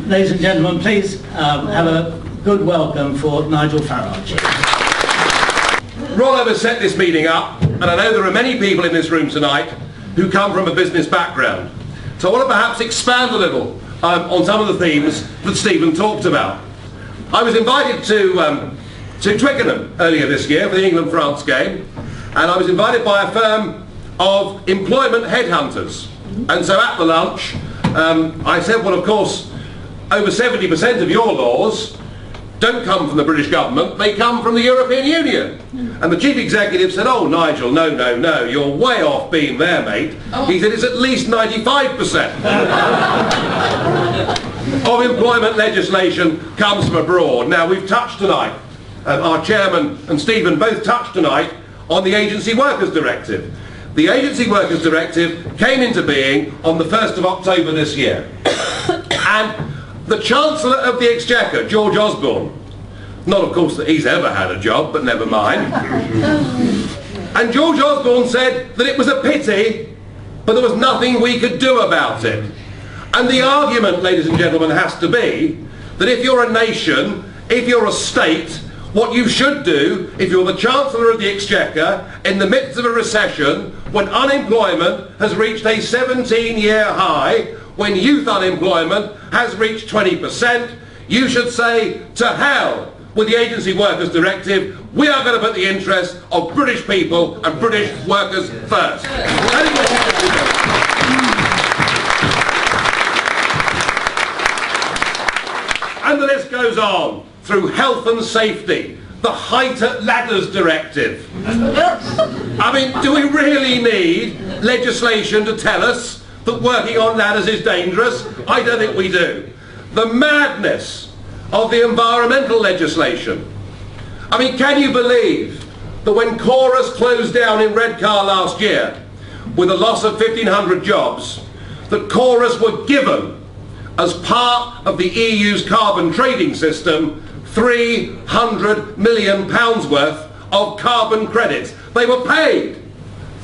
Ladies and gentlemen, please have a good welcome for Nigel Farage. Rollo has set this meeting up, and I know there are many people in this room tonight who come from a business background. So I want to perhaps expand a little on some of the themes that Stephen talked about. I was invited to Twickenham earlier this year for the England-France game, and I was invited by a firm of employment headhunters. And so at the lunch, I said, well, of course, over 70% of your laws don't come from the British government, they come from the European Union. And the chief executive said, oh, Nigel, no, you're way off being there, mate. He said, it's at least 95% of employment legislation comes from abroad. Now, we've touched tonight, our chairman and Stephen both touched tonight on the Agency Workers Directive. The Agency Workers Directive came into being on the 1st of October this year. And the Chancellor of the Exchequer, George Osborne, not of course that he's ever had a job, but never mind, and George Osborne said that it was a pity, but there was nothing we could do about it. And the argument, ladies and gentlemen, has to be that if you're a nation, if you're a state, what you should do, if you're the Chancellor of the Exchequer, in the midst of a recession, when unemployment has reached a 17-year high, when youth unemployment has reached 20%, you should say, to hell with the Agency Workers Directive. We are going to put the interests of British people and British workers first. And the list goes on through health and safety, the Height at Ladders Directive. I mean, do we really need legislation to tell us that working on ladders is dangerous? I don't think we do. The madness of the environmental legislation. I mean, can you believe that when Chorus closed down in Redcar last year with a loss of 1,500 jobs, that Chorus were given, as part of the EU's carbon trading system, £300 million worth of carbon credits. They were paid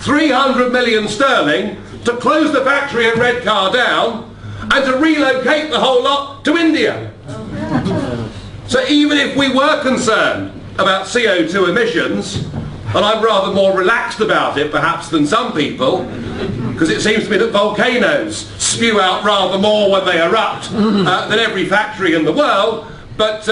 300 million sterling to close the factory in Redcar down and to relocate the whole lot to India. So even if we were concerned about CO2 emissions, and I'm rather more relaxed about it perhaps than some people, because it seems to me that volcanoes spew out rather more when they erupt than every factory in the world, but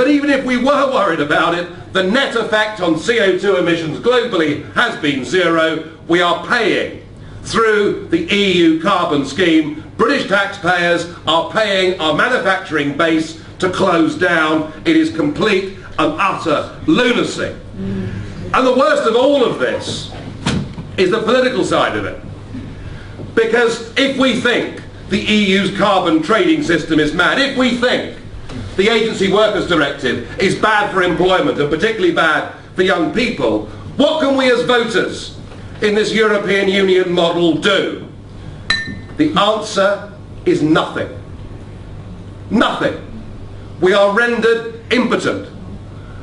even if we were worried about it, the net effect on CO2 emissions globally has been zero. We are paying through the EU carbon scheme. British taxpayers are paying our manufacturing base to close down. It is complete and utter lunacy. And the worst of all of this is the political side of it. Because if we think the EU's carbon trading system is mad, if we think the Agency Workers Directive is bad for employment and particularly bad for young people, what can we as voters in this European Union model do? The answer is nothing. Nothing. We are rendered impotent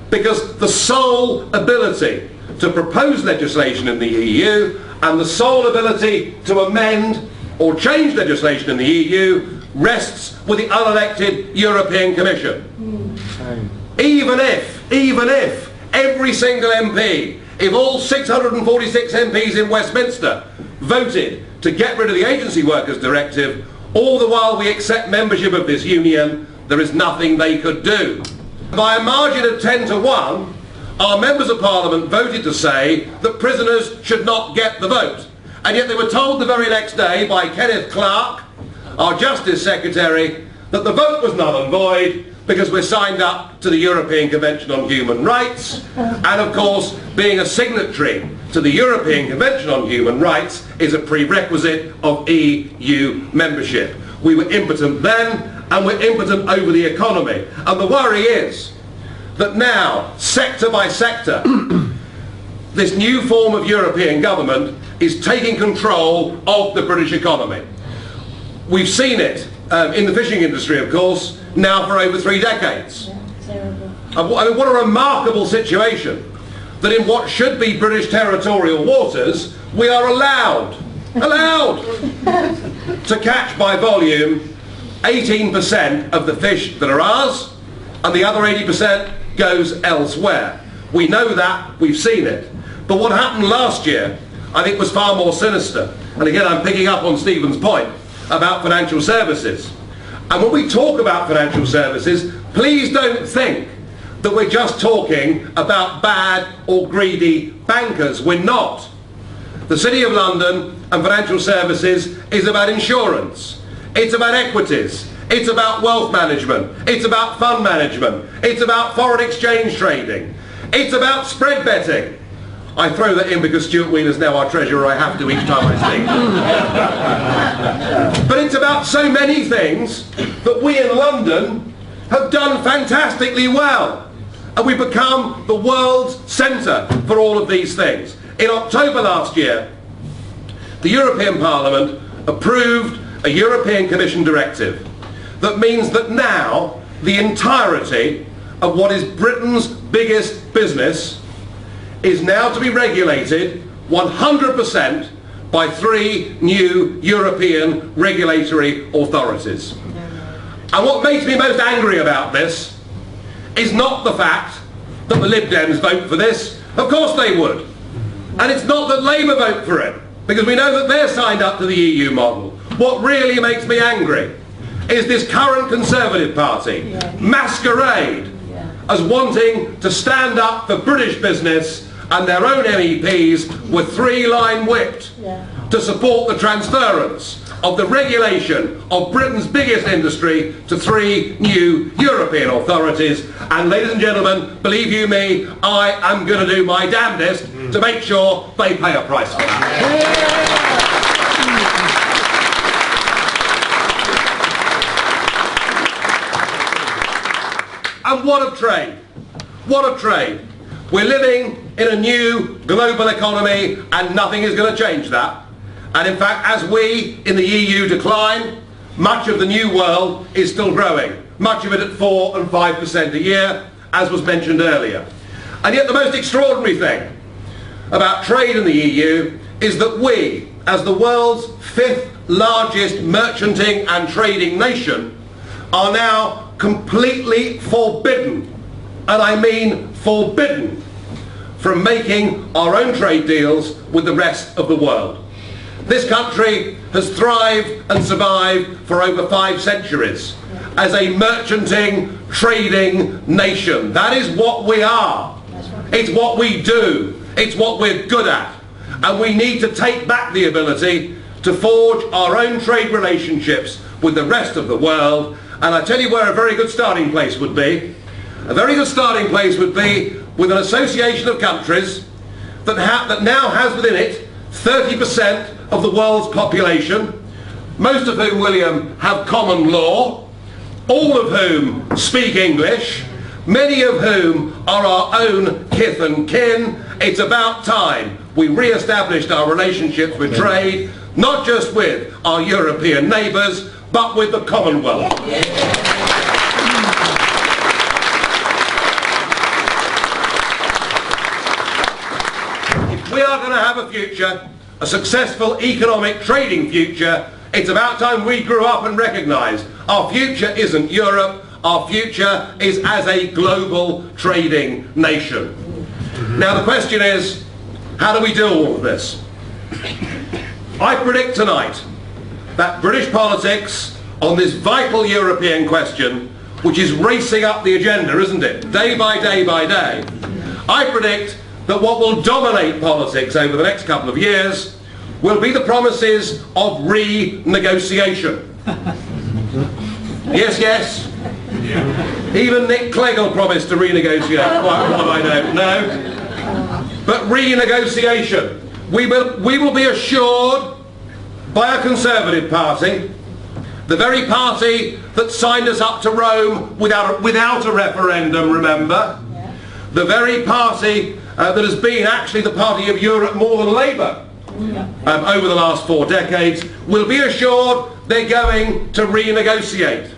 because the sole ability to propose legislation in the EU and the sole ability to amend or change legislation in the EU rests with the unelected European Commission. Even if every single MP, if all 646 MPs in Westminster voted to get rid of the Agency Workers Directive, all the while we accept membership of this union, there is nothing they could do. By a margin of 10 to 1, our members of Parliament voted to say that prisoners should not get the vote. And yet they were told the very next day by Kenneth Clarke, our Justice Secretary, that the vote was null and void because we're signed up to the European Convention on Human Rights, and of course being a signatory to the European Convention on Human Rights is a prerequisite of EU membership. We were impotent then, and we're impotent over the economy. And the worry is that now, sector by sector, this new form of European government is taking control of the British economy. We've seen it in the fishing industry, of course, now for over 3 decades. I mean, what a remarkable situation that in what should be British territorial waters, we are allowed to catch by volume 18% of the fish that are ours, and the other 80% goes elsewhere. We know that, we've seen it. But what happened last year, I think, was far more sinister. And again, I'm picking up on Stephen's point about financial services. And when we talk about financial services, please don't think that we're just talking about bad or greedy bankers. We're not. The City of London and financial services is about insurance. It's about equities. It's about wealth management. It's about fund management. It's about foreign exchange trading. It's about spread betting. I throw that in because Stuart Wheeler's now our treasurer. I have to each time I speak. But it's about so many things that we in London have done fantastically well. And we've become the world's centre for all of these things. In October last year, the European Parliament approved a European Commission directive that means that now the entirety of what is Britain's biggest business is now to be regulated 100% by 3 new European regulatory authorities. And what makes me most angry about this is not the fact that the Lib Dems vote for this. Of course they would. And it's not that Labour vote for it, because we know that they're signed up to the EU model. What really makes me angry is this current Conservative Party masquerade as wanting to stand up for British business, and their own MEPs were 3-line whipped to support the transference of the regulation of Britain's biggest industry to 3 new European authorities. And ladies and gentlemen, believe you me, I am going to do my damnedest to make sure they pay a price for that. And what of trade? What of trade? We're living in a new global economy and nothing is going to change that. And in fact, as we in the EU decline, much of the new world is still growing. Much of it at 4 and 5% a year, as was mentioned earlier. And yet the most extraordinary thing about trade in the EU is that we, as the world's 5th largest merchanting and trading nation, are now completely forbidden, and I mean forbidden, from making our own trade deals with the rest of the world. This country has thrived and survived for over 5 centuries as a merchanting, trading nation. That is what we are. It's what we do. It's what we're good at. And we need to take back the ability to forge our own trade relationships with the rest of the world. And I tell you where a very good starting place would be. A very good starting place would be with an association of countries that now has within it 30% of the world's population, most of whom, William, have common law, all of whom speak English, many of whom are our own kith and kin. It's about time we re-established our relationships with trade, not just with our European neighbours, but with the Commonwealth. If we are going to have a future, a successful economic trading future, it's about time we grew up and recognised our future isn't Europe, our future is as a global trading nation. Now the question is, how do we do all of this? I predict tonight that British politics on this vital European question, which is racing up the agenda, isn't it, day by day by day, I predict that what will dominate politics over the next couple of years will be the promises of renegotiation. Yes, yes. Even Nick Clegg will promise to renegotiate, quite what I don't know. But renegotiation. We will be assured by a Conservative Party, the very party that signed us up to Rome without a referendum, remember? The very party that has been actually the party of Europe more than Labour over the last 4 decades, will be assured they're going to renegotiate.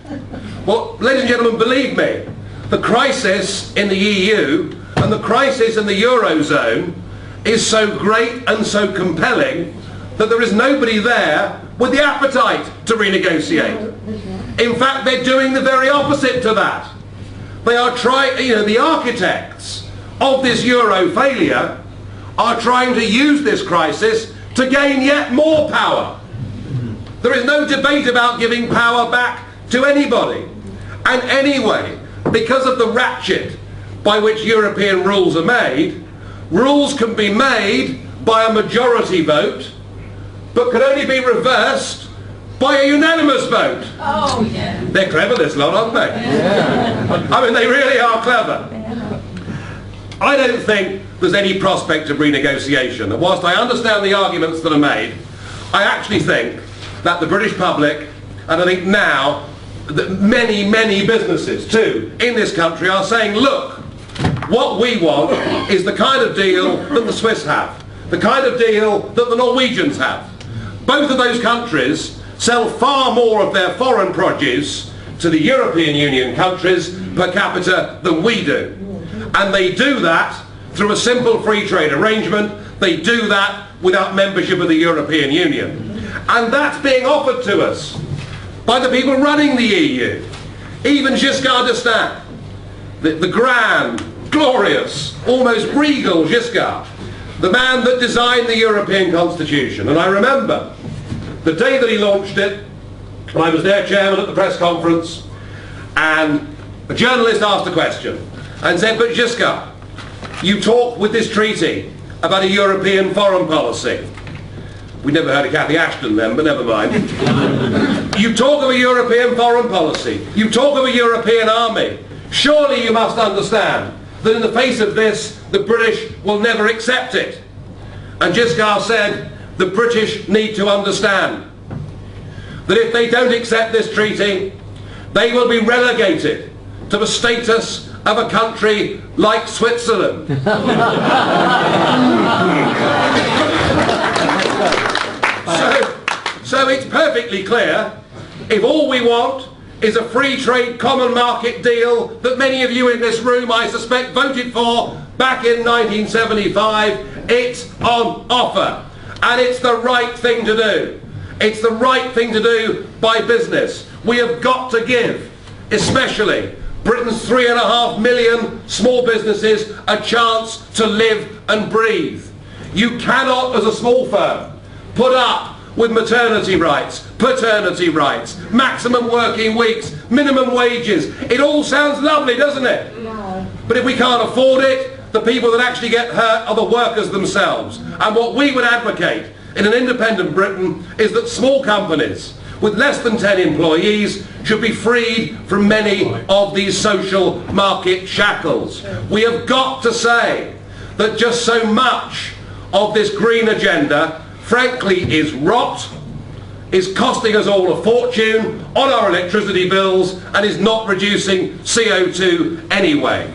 Well, ladies and gentlemen, believe me, the crisis in the EU and the crisis in the Eurozone is so great and so compelling that there is nobody there with the appetite to renegotiate. In fact, they're doing the very opposite to that. They are trying, the architects of this euro failure are trying to use this crisis to gain yet more power. There is no debate about giving power back to anybody. And anyway, because of the ratchet by which European rules are made, rules can be made by a majority vote, but can only be reversed by a unanimous vote. Oh, yeah. They're clever, this lot, aren't they? Yeah. I mean, they really are clever. I don't think there's any prospect of renegotiation. And whilst I understand the arguments that are made, I actually think that the British public, and I think now that many, many businesses too in this country are saying, look, what we want is the kind of deal that the Swiss have, the kind of deal that the Norwegians have. Both of those countries sell far more of their foreign produce to the European Union countries per capita than we do. And they do that through a simple free trade arrangement. They do that without membership of the European Union. And that's being offered to us by the people running the EU. Even Giscard d'Estaing, the grand, glorious, almost regal Giscard, the man that designed the European Constitution. And I remember the day that he launched it, and I was their chairman at the press conference, and a journalist asked a question and said, but Giscard, you talk with this treaty about a European foreign policy. We never heard of Cathy Ashton then, but never mind. You talk of a European foreign policy. You talk of a European army. Surely you must understand that in the face of this, the British will never accept it. And Giscard said, the British need to understand that if they don't accept this treaty, they will be relegated to the status of a country like Switzerland. So it's perfectly clear, if all we want is a free trade common market deal that many of you in this room, I suspect, voted for back in 1975, it's on offer. And it's the right thing to do. It's the right thing to do by business. We have got to give, especially Britain's 3.5 million small businesses, a chance to live and breathe. You cannot, as a small firm, put up with maternity rights, paternity rights, maximum working weeks, minimum wages. It all sounds lovely, doesn't it? No. But if we can't afford it, the people that actually get hurt are the workers themselves. And what we would advocate in an independent Britain is that small companies with less than 10 employees should be freed from many of these social market shackles. We have got to say that just so much of this green agenda, frankly, is rot, is costing us all a fortune on our electricity bills, and is not reducing CO2 anyway.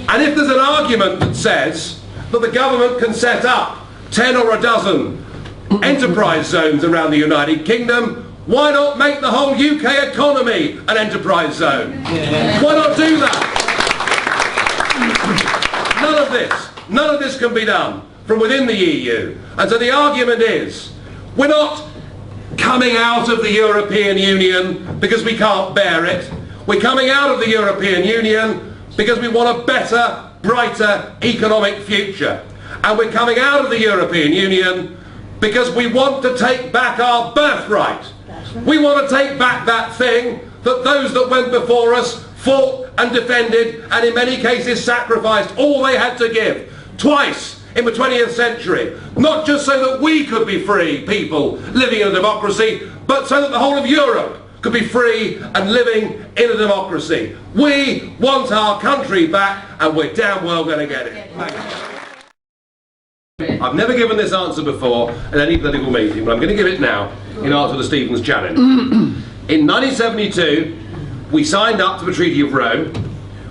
And if there's an argument that says that the government can set up 10 or a dozen enterprise zones around the United Kingdom, why not make the whole UK economy an enterprise zone? Why not do that? None of this can be done from within the EU. And so the argument is, we're not coming out of the European Union because we can't bear it. We're coming out of the European Union because we want a better, brighter economic future. And we're coming out of the European Union because we want to take back our birthright. We want to take back that thing that those that went before us fought and defended, and in many cases sacrificed all they had to give, twice in the 20th century, not just so that we could be free people living in a democracy, but so that the whole of Europe could be free and living in a democracy. We want our country back, and we're damn well going to get it. Thank you. I've never given this answer before at any political meeting, but I'm going to give it now in answer to Stephen's challenge. In 1972, we signed up to the Treaty of Rome,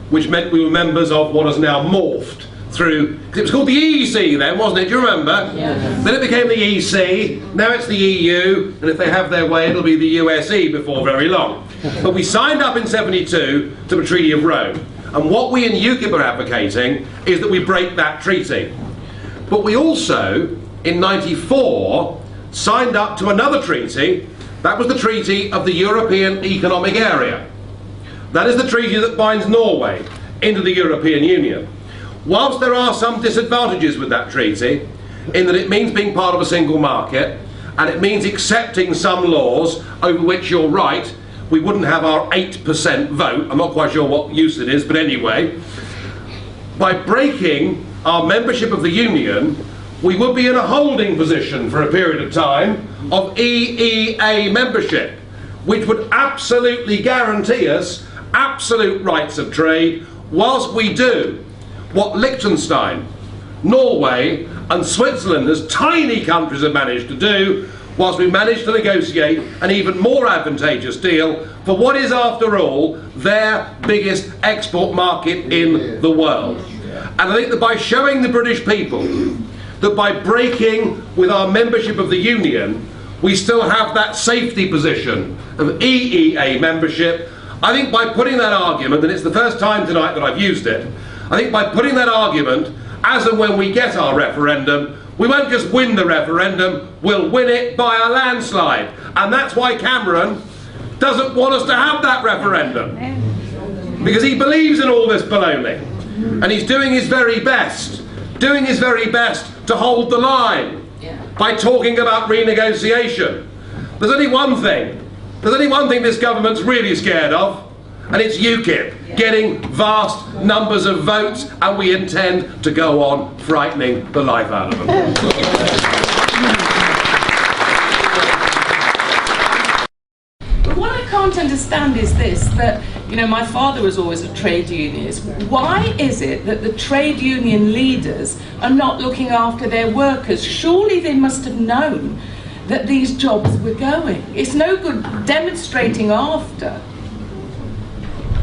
which meant we were members of what has now morphed through, it was called the EEC then, wasn't it? Do you remember? Yeah. Then it became the EC, now it's the EU, and if they have their way, it'll be the USE before very long. But we signed up in 72 to the Treaty of Rome, and what we in UKIP are advocating is that we break that treaty. But we also, in 94, signed up to another treaty That was the Treaty of the European Economic Area. That is the treaty that binds Norway into the European Union. Whilst there are some disadvantages with that treaty, in that it means being part of a single market, and it means accepting some laws over which, you're right, we wouldn't have our 8% vote. I'm not quite sure what use it is, but anyway. By breaking our membership of the Union, we would be in a holding position for a period of time of EEA membership, which would absolutely guarantee us absolute rights of trade, whilst we do what Liechtenstein, Norway and Switzerland, as tiny countries, have managed to do, whilst we managed to negotiate an even more advantageous deal for what is, after all, their biggest export market in the world. And I think that by showing the British people that by breaking with our membership of the Union, we still have that safety position of EEA membership, I think by putting that argument, and it's the first time tonight that I've used it, I think by putting that argument, as and when we get our referendum, we won't just win the referendum, we'll win it by a landslide. And that's why Cameron doesn't want us to have that referendum. Because he believes in all this baloney. And he's doing his very best to hold the line by talking about renegotiation. There's only one thing this government's really scared of, and it's UKIP getting vast numbers of votes, and we intend to go on frightening the life out of them. But what I can't understand is this, that, you know, my father was always a trade unionist. Why is it that the trade union leaders are not looking after their workers? Surely they must have known that these jobs were going. It's no good demonstrating after.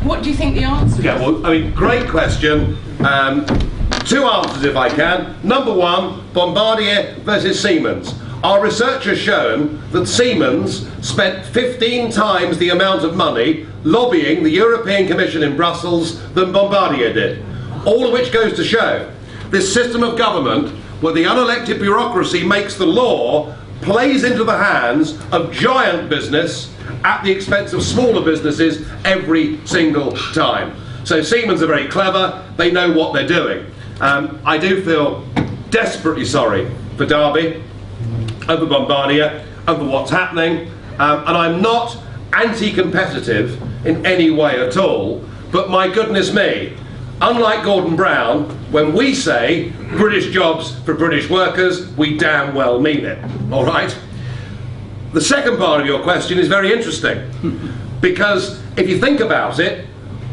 What do you think the answer is? Yeah, well, I mean, great question. Two answers if I can. Number one, Bombardier versus Siemens. Our research has shown that Siemens spent 15 times the amount of money lobbying the European Commission in Brussels than Bombardier did. All of which goes to show this system of government where the unelected bureaucracy makes the law plays into the hands of giant business at the expense of smaller businesses every single time. So Siemens are very clever, they know what they're doing. I do feel desperately sorry for Derby, over Bombardier, over what's happening, and I'm not anti-competitive in any way at all, but my goodness me, unlike Gordon Brown, when we say British jobs for British workers, we damn well mean it, all right? The second part of your question is very interesting, because if you think about it,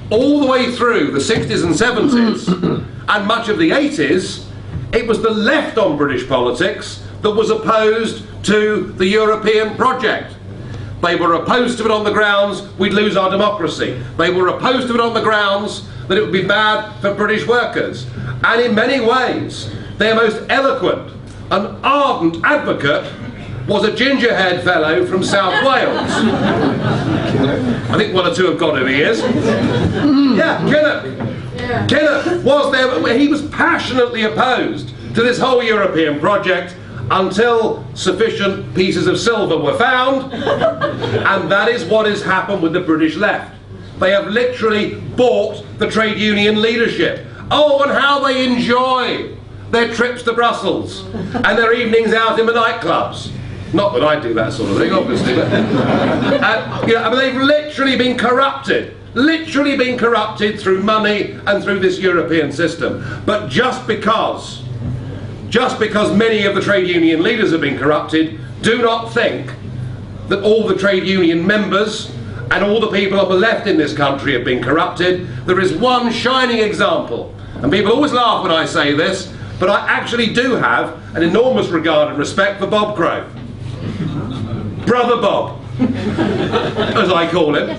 all the way through the 60s and 70s, and much of the 80s, it was the left on British politics that was opposed to the European project. They were opposed to it on the grounds we'd lose our democracy. They were opposed to it on the grounds that it would be bad for British workers. And in many ways, their most eloquent and ardent advocate was a ginger-haired fellow from South Wales. I think one or two have got who he is. Yeah, Kinnock. Kinnock was there. He was passionately opposed to this whole European project until sufficient pieces of silver were found, and that is what has happened with the British left. They have literally bought the trade union leadership. Oh, and how they enjoy their trips to Brussels and their evenings out in the nightclubs. Not that I do that sort of thing, obviously, but you know, I mean, they've literally been corrupted through money and through this European system. But just because many of the trade union leaders have been corrupted, do not think that all the trade union members and all the people on the left in this country have been corrupted. There is one shining example, and people always laugh when I say this, but I actually do have an enormous regard and respect for Bob Crow. Brother Bob, as I call him.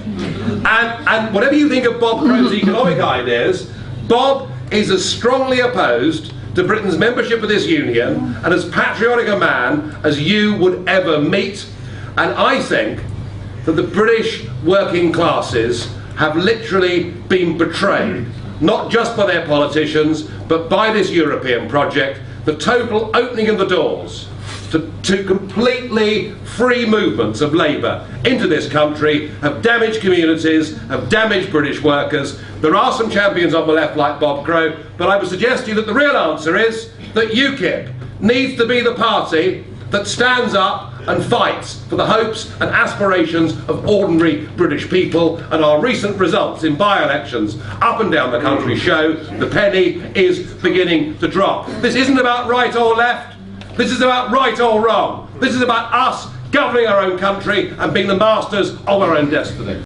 And whatever you think of Bob Crow's economic ideas, Bob is as strongly opposed to Britain's membership of this union and as patriotic a man as you would ever meet. And I think that the British working classes have literally been betrayed, not just by their politicians, but by this European project. The total opening of the doors to completely free movements of labour into this country have damaged communities, have damaged British workers. There are some champions on the left like Bob Crow, but I would suggest to you that the real answer is that UKIP needs to be the party that stands up and fights for the hopes and aspirations of ordinary British people, and our recent results in by-elections up and down the country show the penny is beginning to drop. This isn't about right or left, this is about right or wrong. This is about us governing our own country and being the masters of our own destiny.